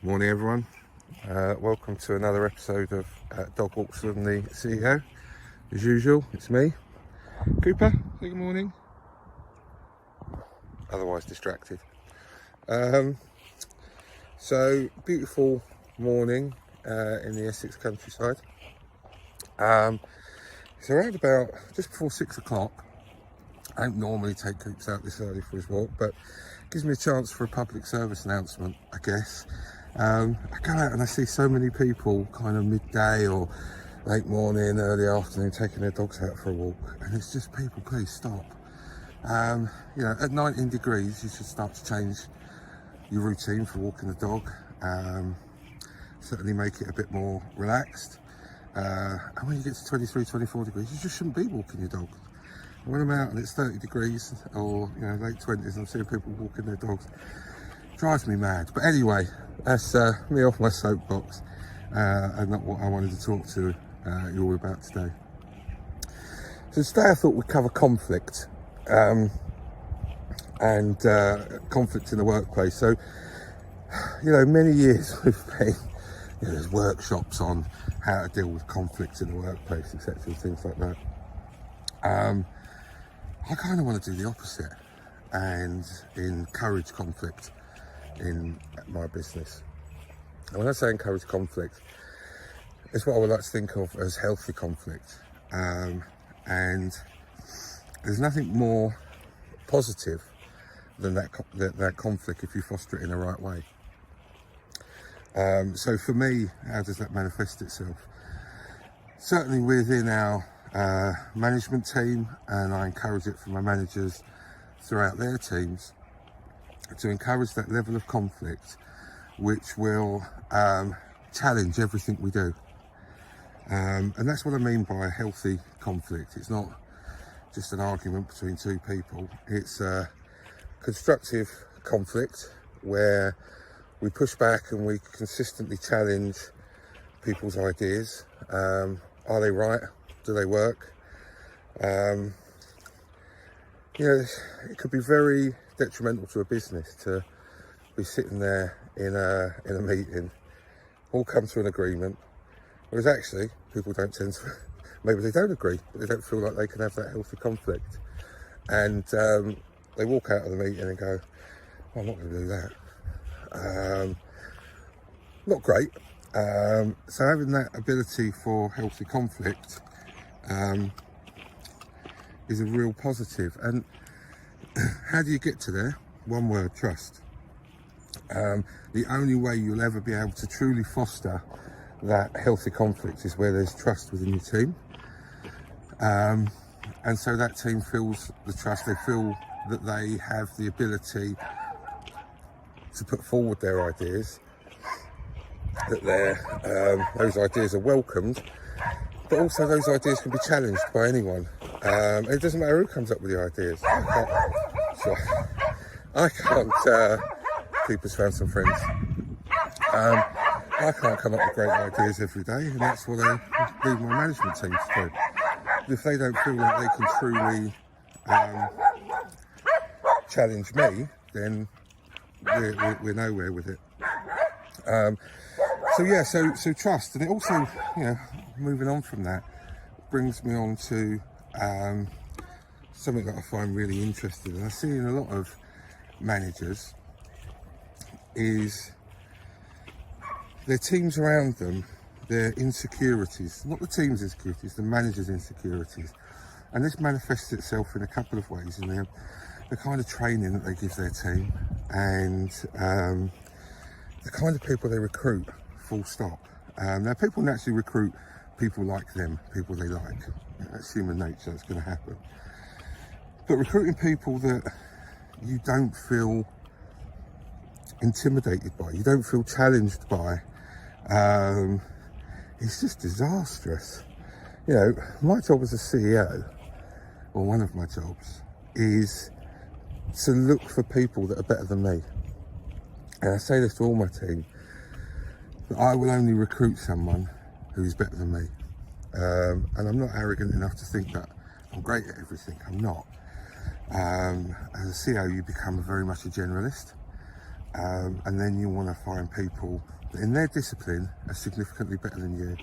Morning everyone, welcome to another episode of Dog Walks from the CEO. As usual, it's me, Cooper. Say good morning. Otherwise distracted. So beautiful morning in the Essex countryside. It's around about just before 6 o'clock. I don't normally take Coops out this early for his walk, but it gives me a chance for a public service announcement, I guess. I go out and I see so many people kind of midday or late morning, early afternoon taking their dogs out for a walk, and it's just people, please stop. At 19 degrees you should start to change your routine for walking the dog. Certainly make it a bit more relaxed. And when you get to 23, 24 degrees, you just shouldn't be walking your dog. And when I'm out and it's 30 degrees or late 20s and I'm seeing people walking their dogs, it drives me mad. But anyway, that's me off my soapbox and not what I wanted to talk to you all about today. So today I thought we'd cover conflict and conflict in the workplace. So, many years we've been, there's workshops on how to deal with conflict in the workplace, etc., things like that. I kind of want to do the opposite and encourage conflict in my business. And when I say encourage conflict, it's what I would like to think of as healthy conflict. And there's nothing more positive than that conflict if you foster it in the right way. So for me, how does that manifest itself? Certainly within our management team, and I encourage it from my managers throughout their teams, to encourage that level of conflict which will challenge everything we do. And that's what I mean by a healthy conflict. It's not just an argument between two people. It's a constructive conflict where we push back and we consistently challenge people's ideas. Are they right? Do they work? It could be very detrimental to a business to be sitting there in a meeting, all come to an agreement, whereas actually people don't tend to, maybe they don't agree, but they don't feel like they can have that healthy conflict, and they walk out of the meeting and go, oh, I'm not going to do that. Not great. So having that ability for healthy conflict is a real positive. And how do you get to there? One word: trust. The only way you'll ever be able to truly foster that healthy conflict is where there's trust within your team. And so that team feels the trust, they feel that they have the ability to put forward their ideas, that those ideas are welcomed, but also those ideas can be challenged by anyone. And it doesn't matter who comes up with the ideas. I can't Cooper's found some friends. I can't come up with great ideas every day, and that's what I leave my management team to do. If they don't feel like they can truly challenge me, then we're nowhere with it. So trust. And it also, moving on from that, brings me on to something that I find really interesting, and I see in a lot of managers, is their teams around them, their insecurities, not the team's insecurities, the manager's insecurities. And this manifests itself in a couple of ways in the kind of training that they give their team, and the kind of people they recruit, full stop. Now, people naturally recruit people like them, people they like. That's human nature, that's going to happen. But recruiting people that you don't feel intimidated by, you don't feel challenged by, it's just disastrous. My job as a CEO, or one of my jobs, is to look for people that are better than me. And I say this to all my team, that I will only recruit someone who's better than me. And I'm not arrogant enough to think that I'm great at everything. I'm not. As a CEO, you become very much a generalist. And then you want to find people that in their discipline are significantly better than you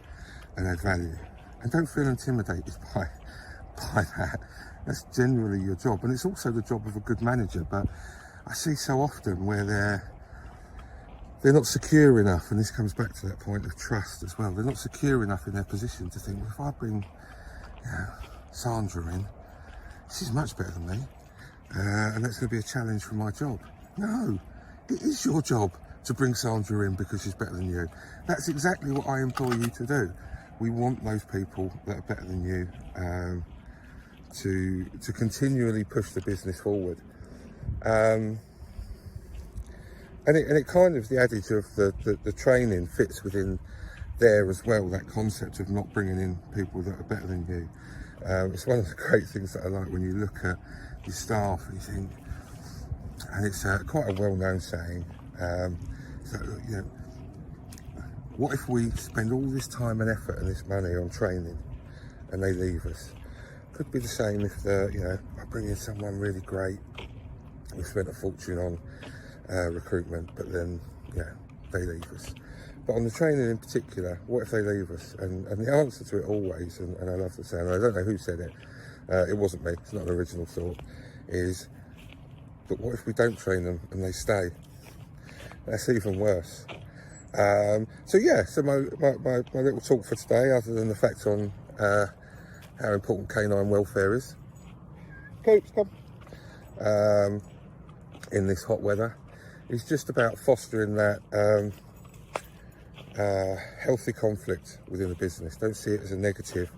and add value. And don't feel intimidated by that. That's generally your job, and it's also the job of a good manager. But I see so often where they're not secure enough, and this comes back to that point of trust as well. They're not secure enough in their position to think, well, if I bring Sandra in, she's much better than me, and that's going to be a challenge for my job. No, it is your job to bring Sandra in because she's better than you. That's exactly what I employ you to do. We want those people that are better than you to continually push the business forward. And it kind of, the adage of the training fits within there as well, that concept of not bringing in people that are better than you. It's one of the great things that I like when you look at your staff and you think, and it's quite a well-known saying, so, you know, what if we spend all this time and effort and this money on training and they leave us? Could be the same if I bring in someone really great, we spent a fortune on recruitment, but then they leave us. But on the training in particular, what if they leave us? And the answer to it always, and I love the saying, I don't know who said it, it wasn't me, it's not an original thought, is, but what if we don't train them and they stay? That's even worse. So my little talk for today, other than the fact on how important canine welfare is, Coops, come, in this hot weather, is just about fostering that healthy conflict within the business. Don't see it as a negative.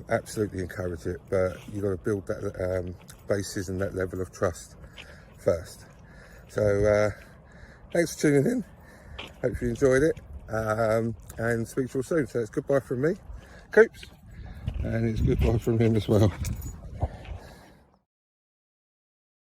Absolutely encourage it, but you've got to build that basis and that level of trust first. So thanks for tuning in. Hope you enjoyed it, and speak to you all soon. So it's goodbye from me, Coops, and it's goodbye from him as well.